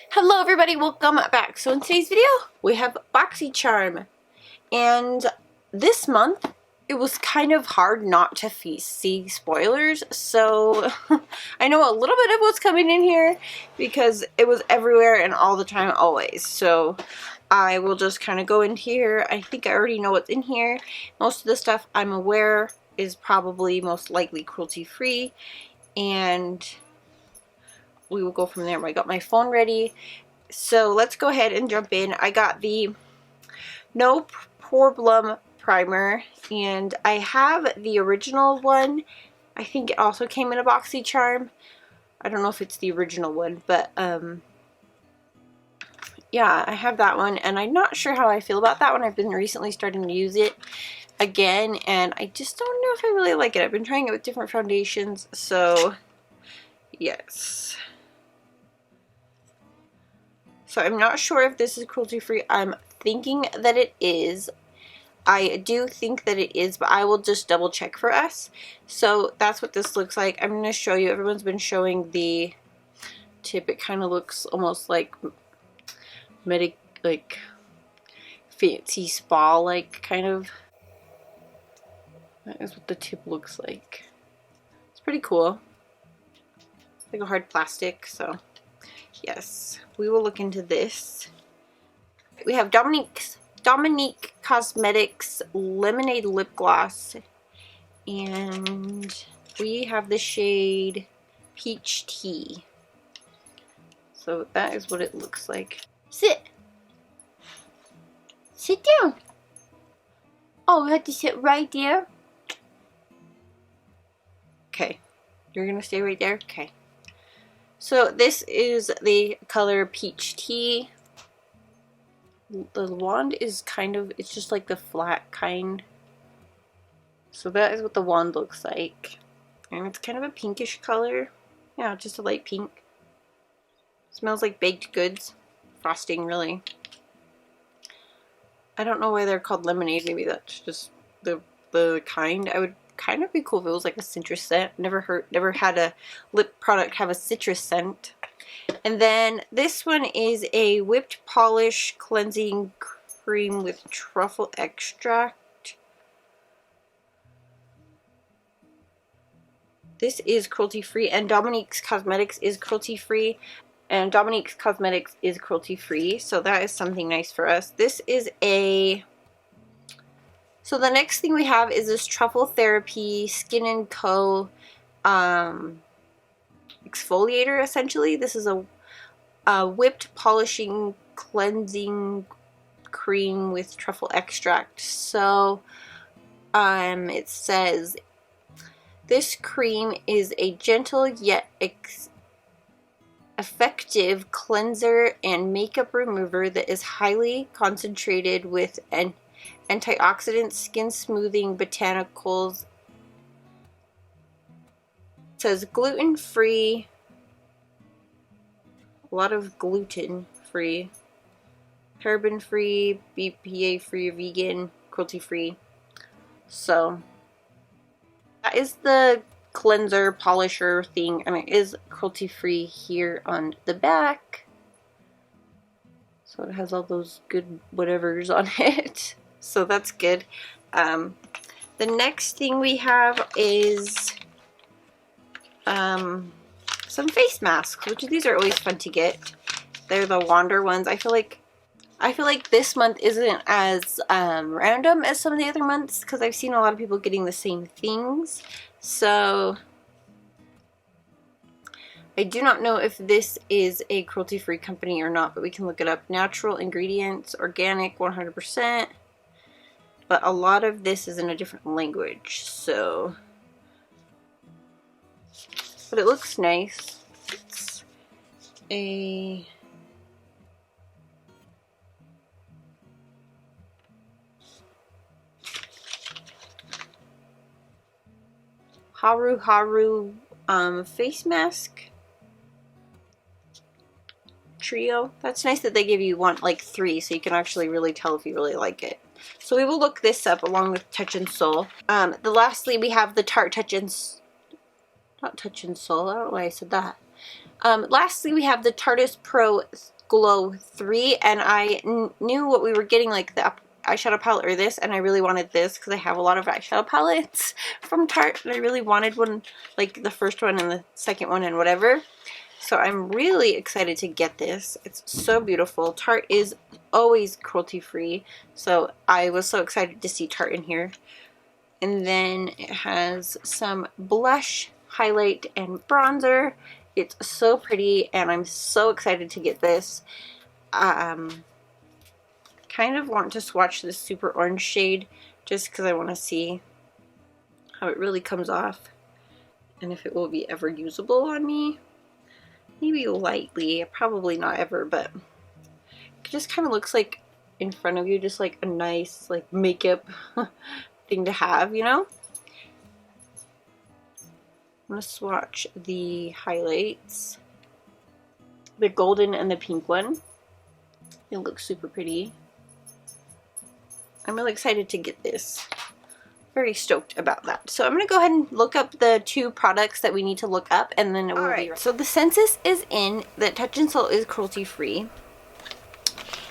Hello everybody, welcome back. So in today's video, we have Boxycharm. And this month, it was kind of hard not to see spoilers. So I know a little bit of what's coming in here because it was everywhere and all the time, always. So I will just kind of go in here. I think I already know what's in here. Most of the stuff I'm aware is probably most likely cruelty-free. And we will go from there. I got my phone ready. So let's go ahead and jump in. I got the No Problem primer, and I have the original one. I think it also came in a Boxycharm. I don't know if it's the original one, but yeah, I have that one, and I'm not sure how I feel about that one. I've been recently starting to use it again, and I just don't know if I really like it. I've been trying it with different foundations, so yes. So I'm not sure if this is cruelty-free. I'm thinking that it is. I do think that it is, but I will just double check for us. So that's what this looks like. I'm going to show you. Everyone's been showing the tip. It kind of looks almost like fancy spa-like kind of. That is what the tip looks like. It's pretty cool. It's like a hard plastic, so yes, we will look into this. We have Dominique Cosmetics Lemonade Lip Gloss, and we have the shade Peach Tea. So that is what it looks like. Sit down. Oh, we have to sit right there. Okay, you're gonna stay right there. Okay. So this is the color Peach Tea. The wand is kind of, it's just like the flat kind. So that is what the wand looks like. And it's kind of a pinkish color. Yeah, just a light pink. Smells like baked goods. Frosting, really. I don't know why they're called lemonade. Maybe that's just the kind. I would kind of be cool if it was like a citrus scent. Never had a lip product have a citrus scent. And then this one is a whipped polish cleansing cream with truffle extract. This is cruelty-free, and Dominique's Cosmetics is cruelty-free, and Dominique's Cosmetics is cruelty-free, so that is something nice for us. This is a... So the next thing we have is this Truffle Therapy Skin & Co. exfoliator, essentially. This is a whipped polishing cleansing cream with truffle extract. So it says this cream is a gentle yet effective cleanser and makeup remover that is highly concentrated with an antioxidant, skin smoothing botanicals. It says gluten-free, a lot of gluten-free, paraben-free, BPA-free, vegan, cruelty-free. So that is the cleanser polisher thing, and it is cruelty-free here on the back. So it has all those good whatevers on it. So that's good. The next thing we have is some face masks, which these are always fun to get. They're the Wander ones. I feel like this month isn't as random as some of the other months because I've seen a lot of people getting the same things. So I do not know if this is a cruelty-free company or not, but we can look it up. Natural ingredients, organic, 100%. But a lot of this is in a different language, so... But it looks nice. It's a... Haru face mask trio. That's nice that they give you like 3, so you can actually really tell if you really like it. So we will look this up along with Touch and Soul. Lastly, we have the Tarte Touch and Soul. I don't know why I said that. Lastly, we have the Tarte Pro Glow 3, and I knew what we were getting, like the eyeshadow palette or this, and I really wanted this because I have a lot of eyeshadow palettes from Tarte, and I really wanted one, like the first one and the second one and whatever. So I'm really excited to get this. It's so beautiful. Tarte is always cruelty-free, so I was so excited to see Tarte in here. And then it has some blush, highlight, and bronzer. It's so pretty, and I'm so excited to get this. Kind of want to swatch this super orange shade just because I want to see how it really comes off and if it will be ever usable on me. Maybe lightly, probably not ever, but it just kind of looks like in front of you, just like a nice like makeup thing to have, you know? I'm going to swatch the highlights, the golden and the pink one. It looks super pretty. I'm really excited to get this. Very stoked about that. So I'm going to go ahead and look up the 2 products that we need to look up, and then it will be right. So the census is in that Touch in Soul is cruelty-free.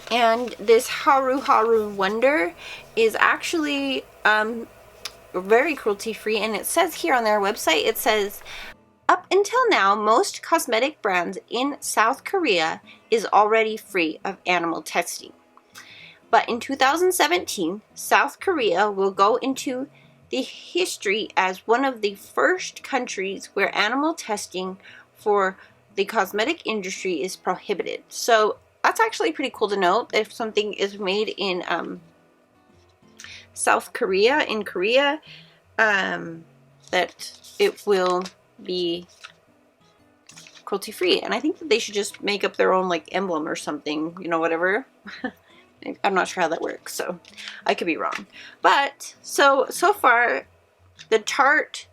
And this Haru Haru Wonder is actually very cruelty-free, and it says here on their website, it says, up until now, most cosmetic brands in South Korea is already free of animal testing. But in 2017, South Korea will go into the history as one of the first countries where animal testing for the cosmetic industry is prohibited. So that's actually pretty cool to know. If something is made in South Korea, that it will be cruelty-free. And I think that they should just make up their own like emblem or something, you know, whatever. I'm not sure how that works, so I could be wrong. But so far the Tarte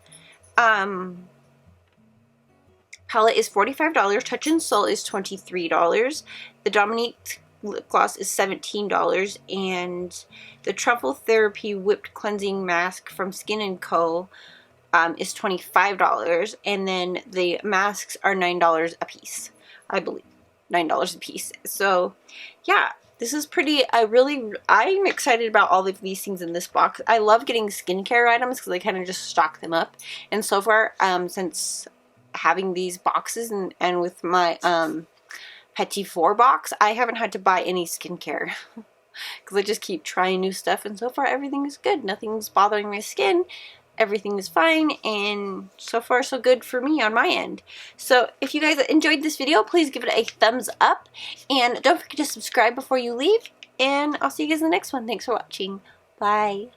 palette is $45. Touch in Soul is $23. The Dominique lip gloss is $17, and the Truffle Therapy Whipped Cleansing Mask from Skin & Co. Is $25, and then the masks are $9 a piece, I believe. $9 a piece. So yeah, this is pretty, I'm excited about all of these things in this box. I love getting skincare items because I kind of just stock them up. And so far, since having these boxes and with my Petit Four box, I haven't had to buy any skincare because I just keep trying new stuff, and so far everything is good. Nothing's bothering my skin. Everything is fine, and so far so good for me on my end. So if you guys enjoyed this video, please give it a thumbs up, and don't forget to subscribe before you leave, and I'll see you guys in the next one. Thanks for watching. Bye.